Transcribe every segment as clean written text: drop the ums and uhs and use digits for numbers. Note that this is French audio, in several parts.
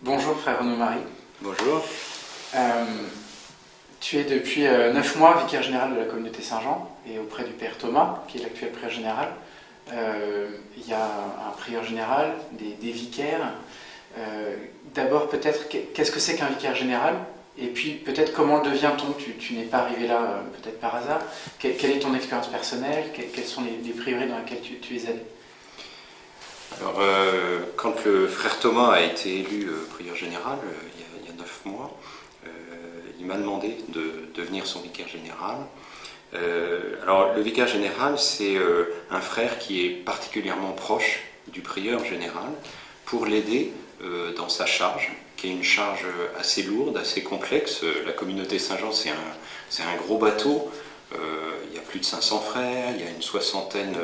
Bonjour frère Renaud-Marie. Bonjour. Euh, Tu es depuis 9 mois vicaire général de la communauté Saint-Jean et auprès du père Thomas, qui est l'actuel prieur général. Il y a un prieur général, des vicaires. D'abord peut-être, qu'est-ce que c'est qu'un vicaire général? Et puis peut-être comment le devient-on? Tu n'es pas arrivé là peut-être par hasard. Quelle est ton expérience personnelle? Quels sont les prieurés dans lesquels tu es allé? Alors, quand le frère Thomas a été élu prieur général, il y a 9 mois, il m'a demandé de devenir son vicaire général. Alors, le vicaire général, c'est un frère qui est particulièrement proche du prieur général pour l'aider dans sa charge, qui est une charge assez lourde, assez complexe. La communauté Saint-Jean, c'est un gros bateau. Il y a plus de 500 frères, il y a une soixantaine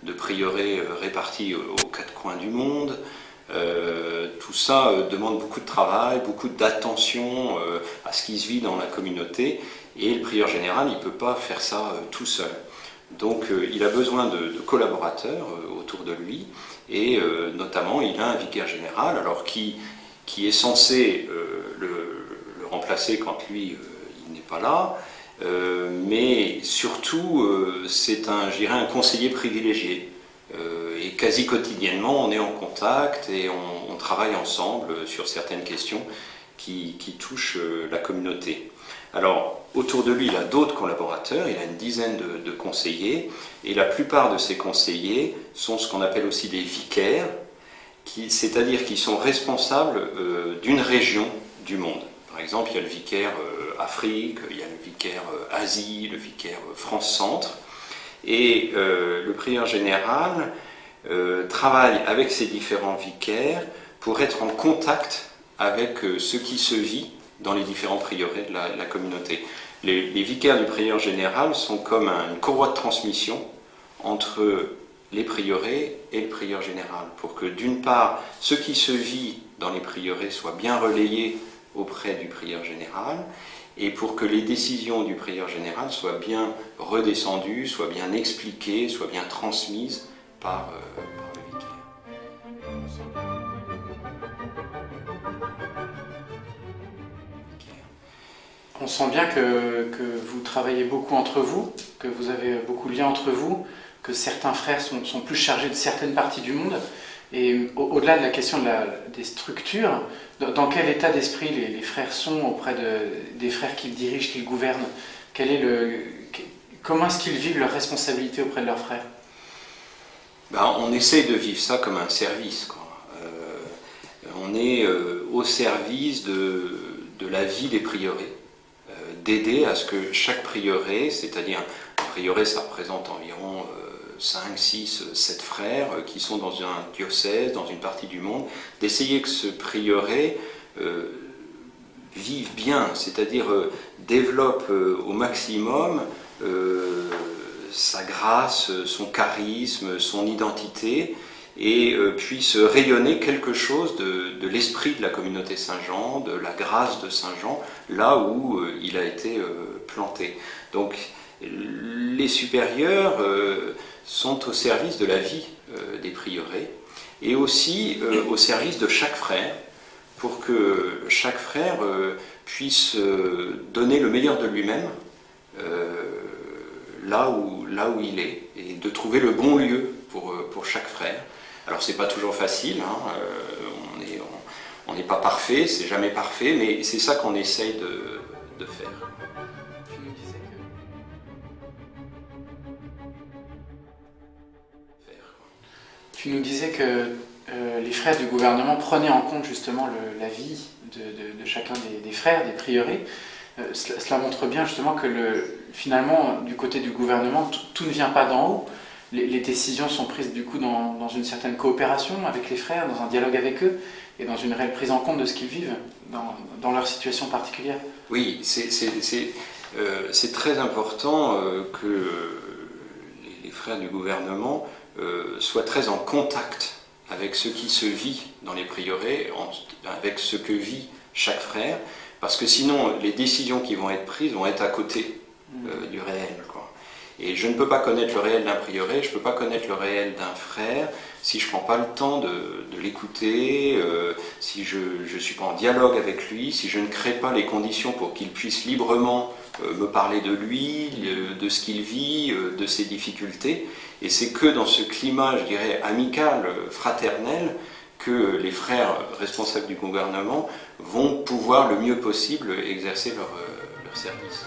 de prieurés répartis aux quatre coins du monde. Tout ça demande beaucoup de travail, beaucoup d'attention à ce qui se vit dans la communauté, et le prieur général, il ne peut pas faire ça tout seul. Donc il a besoin de collaborateurs autour de lui, et notamment il a un vicaire général alors qui est censé le remplacer quand lui il n'est pas là, mais surtout c'est un conseiller privilégié. Et quasi quotidiennement, on est en contact et on travaille ensemble sur certaines questions qui touchent la communauté. Alors, autour de lui, il a d'autres collaborateurs, il a une dizaine de conseillers, et la plupart de ces conseillers sont ce qu'on appelle aussi des vicaires, c'est-à-dire qu'ils sont responsables d'une région du monde. Par exemple, il y a le vicaire Afrique, il y a le vicaire Asie, le vicaire France-Centre, et le prieur général travaille avec ces différents vicaires pour être en contact avec ce qui se vit dans les différents prieurés de la communauté. Les vicaires du prieur général sont comme une courroie de transmission entre les prieurés et le prieur général, pour que d'une part, ce qui se vit dans les prieurés soit bien relayé auprès du prieur général, et pour que les décisions du prieur général soient bien redescendues, soient bien expliquées, soient bien transmises par le vicaire. On sent bien que vous travaillez beaucoup entre vous, que vous avez beaucoup de liens entre vous, que certains frères sont plus chargés de certaines parties du monde. Et au-delà de la question des structures, dans quel état d'esprit les frères sont auprès des frères qu'ils dirigent, qu'ils gouvernent? Comment est-ce qu'ils vivent leurs responsabilités auprès de leurs frères? On essaie de vivre ça comme un service, quoi. On est au service de la vie des prieurés, d'aider à ce que chaque prieuré, c'est-à-dire un prieuré, ça représente environ 5, 6, 7 frères qui sont dans un diocèse, dans une partie du monde, d'essayer que ce prieuré vive bien, c'est-à-dire développe au maximum sa grâce, son charisme, son identité, et puisse rayonner quelque chose de l'esprit de la communauté Saint-Jean, de la grâce de Saint-Jean, là où il a été planté. Donc les supérieurs sont au service de la vie des prieurés, et aussi au service de chaque frère, pour que chaque frère puisse donner le meilleur de lui-même là où il est, et de trouver le bon lieu pour chaque frère. Alors c'est pas toujours facile, hein, on n'est pas parfait, c'est jamais parfait, mais c'est ça qu'on essaye de faire. Tu nous disais que les frères du gouvernement prenaient en compte justement la vie de chacun des frères, des prieurés. Cela montre bien justement que finalement, du côté du gouvernement, tout ne vient pas d'en haut. Les décisions sont prises du coup dans une certaine coopération avec les frères, dans un dialogue avec eux, et dans une réelle prise en compte de ce qu'ils vivent dans leur situation particulière. Oui, c'est très important que les frères du gouvernement soient très en contact avec ce qui se vit dans les prieurés, avec ce que vit chaque frère, parce que sinon les décisions qui vont être prises vont être à côté du réel, quoi. Et je ne peux pas connaître le réel d'un prieuré, je ne peux pas connaître le réel d'un frère si je ne prends pas le temps de l'écouter, si je ne suis pas en dialogue avec lui, si je ne crée pas les conditions pour qu'il puisse librement me parler de lui, de ce qu'il vit, de ses difficultés. Et c'est que dans ce climat, je dirais, amical, fraternel, que les frères responsables du gouvernement vont pouvoir le mieux possible exercer leur service.